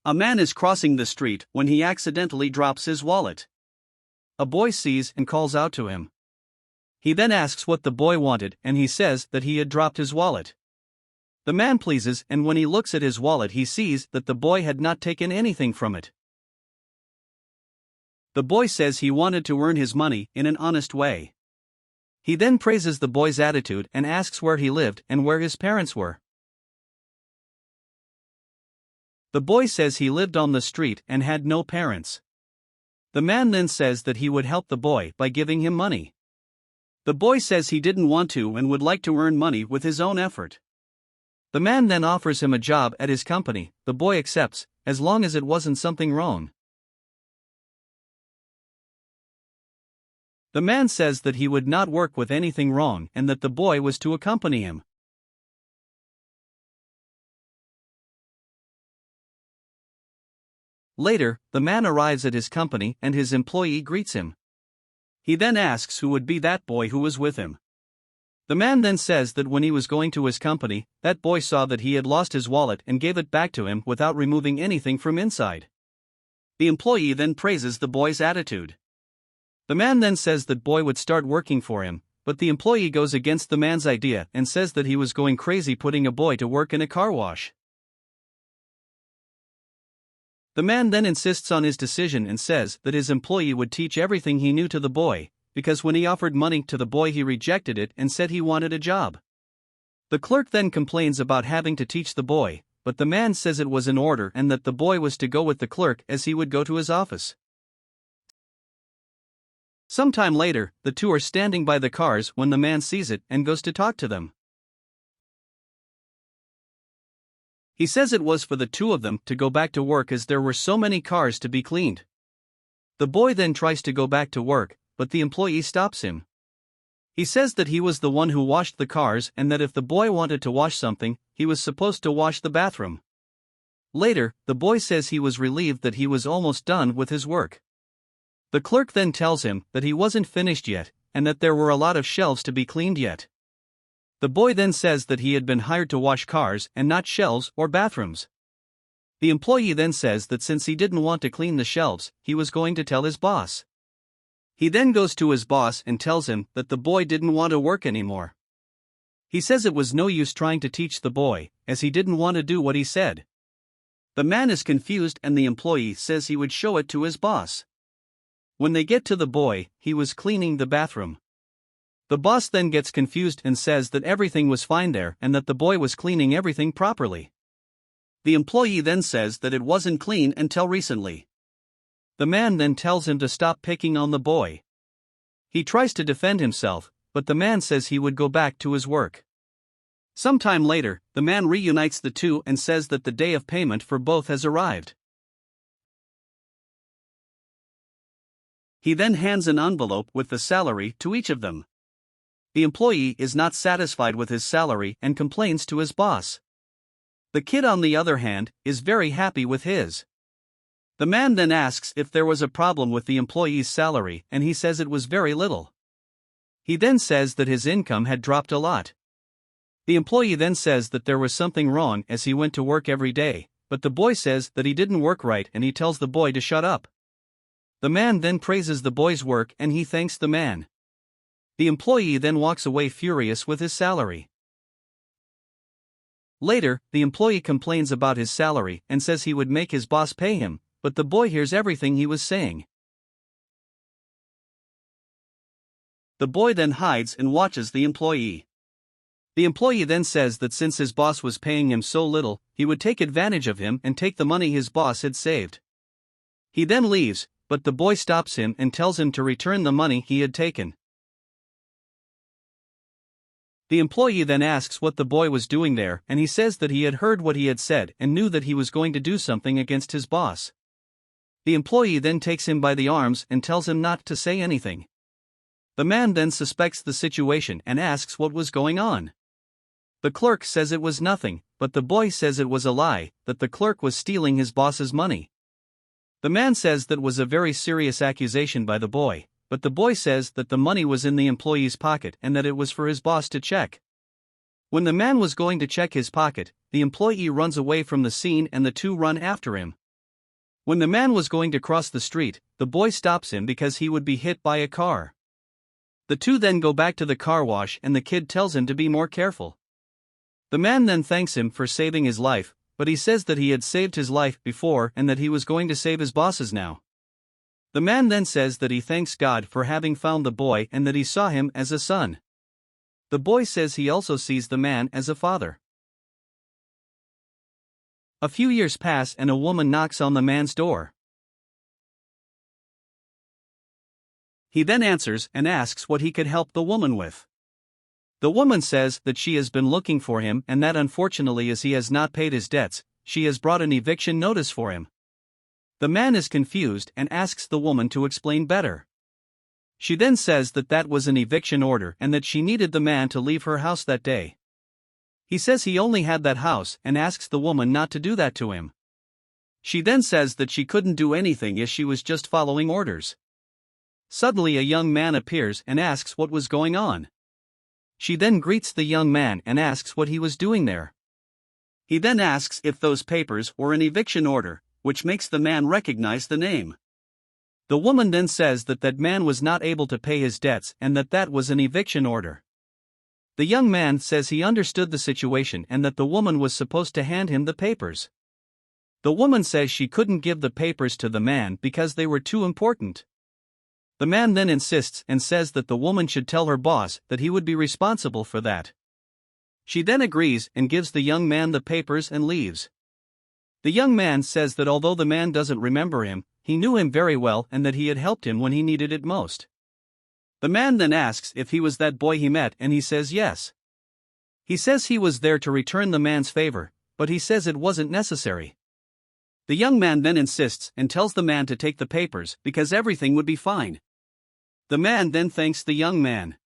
A man is crossing the street when he accidentally drops his wallet. A boy sees and calls out to him. He then asks what the boy wanted, and he says that he had dropped his wallet. The man pleases, and when he looks at his wallet, he sees that the boy had not taken anything from it. The boy says he wanted to earn his money in an honest way. He then praises the boy's attitude and asks where he lived and where his parents were. The boy says he lived on the street and had no parents. The man then says that he would help the boy by giving him money. The boy says he didn't want to and would like to earn money with his own effort. The man then offers him a job at his company. The boy accepts, as long as it wasn't something wrong. The man says that he would not work with anything wrong and that the boy was to accompany him. Later, the man arrives at his company and his employee greets him. He then asks who would be that boy who was with him. The man then says that when he was going to his company, that boy saw that he had lost his wallet and gave it back to him without removing anything from inside. The employee then praises the boy's attitude. The man then says that boy would start working for him, but the employee goes against the man's idea and says that he was going crazy putting a boy to work in a car wash. The man then insists on his decision and says that his employee would teach everything he knew to the boy, because when he offered money to the boy he rejected it and said he wanted a job. The clerk then complains about having to teach the boy, but the man says it was in order and that the boy was to go with the clerk as he would go to his office. Sometime later, the two are standing by the cars when the man sees it and goes to talk to them. He says it was for the two of them to go back to work as there were so many cars to be cleaned. The boy then tries to go back to work, but the employee stops him. He says that he was the one who washed the cars and that if the boy wanted to wash something, he was supposed to wash the bathroom. Later, the boy says he was relieved that he was almost done with his work. The clerk then tells him that he wasn't finished yet and that there were a lot of shelves to be cleaned yet. The boy then says that he had been hired to wash cars and not shelves or bathrooms. The employee then says that since he didn't want to clean the shelves, he was going to tell his boss. He then goes to his boss and tells him that the boy didn't want to work anymore. He says it was no use trying to teach the boy, as he didn't want to do what he said. The man is confused and the employee says he would show it to his boss. When they get to the boy, he was cleaning the bathroom. The boss then gets confused and says that everything was fine there and that the boy was cleaning everything properly. The employee then says that it wasn't clean until recently. The man then tells him to stop picking on the boy. He tries to defend himself, but the man says he would go back to his work. Sometime later, the man reunites the two and says that the day of payment for both has arrived. He then hands an envelope with the salary to each of them. The employee is not satisfied with his salary and complains to his boss. The kid, on the other hand, is very happy with his. The man then asks if there was a problem with the employee's salary, and he says it was very little. He then says that his income had dropped a lot. The employee then says that there was something wrong as he went to work every day, but the boy says that he didn't work right and he tells the boy to shut up. The man then praises the boy's work and he thanks the man. The employee then walks away furious with his salary. Later, the employee complains about his salary and says he would make his boss pay him, but the boy hears everything he was saying. The boy then hides and watches the employee. The employee then says that since his boss was paying him so little, he would take advantage of him and take the money his boss had saved. He then leaves, but the boy stops him and tells him to return the money he had taken. The employee then asks what the boy was doing there, and he says that he had heard what he had said and knew that he was going to do something against his boss. The employee then takes him by the arms and tells him not to say anything. The man then suspects the situation and asks what was going on. The clerk says it was nothing, but the boy says it was a lie, that the clerk was stealing his boss's money. The man says that was a very serious accusation by the boy, but the boy says that the money was in the employee's pocket and that it was for his boss to check. When the man was going to check his pocket, the employee runs away from the scene and the two run after him. When the man was going to cross the street, the boy stops him because he would be hit by a car. The two then go back to the car wash and the kid tells him to be more careful. The man then thanks him for saving his life, but he says that he had saved his life before and that he was going to save his boss's now. The man then says that he thanks God for having found the boy and that he saw him as a son. The boy says he also sees the man as a father. A few years pass and a woman knocks on the man's door. He then answers and asks what he could help the woman with. The woman says that she has been looking for him and that unfortunately, as he has not paid his debts, she has brought an eviction notice for him. The man is confused and asks the woman to explain better. She then says that that was an eviction order and that she needed the man to leave her house that day. He says he only had that house and asks the woman not to do that to him. She then says that she couldn't do anything as she was just following orders. Suddenly a young man appears and asks what was going on. She then greets the young man and asks what he was doing there. He then asks if those papers were an eviction order, which makes the man recognize the name. The woman then says that that man was not able to pay his debts and that that was an eviction order. The young man says he understood the situation and that the woman was supposed to hand him the papers. The woman says she couldn't give the papers to the man because they were too important. The man then insists and says that the woman should tell her boss that he would be responsible for that. She then agrees and gives the young man the papers and leaves. The young man says that although the man doesn't remember him, he knew him very well and that he had helped him when he needed it most. The man then asks if he was that boy he met and he says yes. He says he was there to return the man's favor, but he says it wasn't necessary. The young man then insists and tells the man to take the papers because everything would be fine. The man then thanks the young man.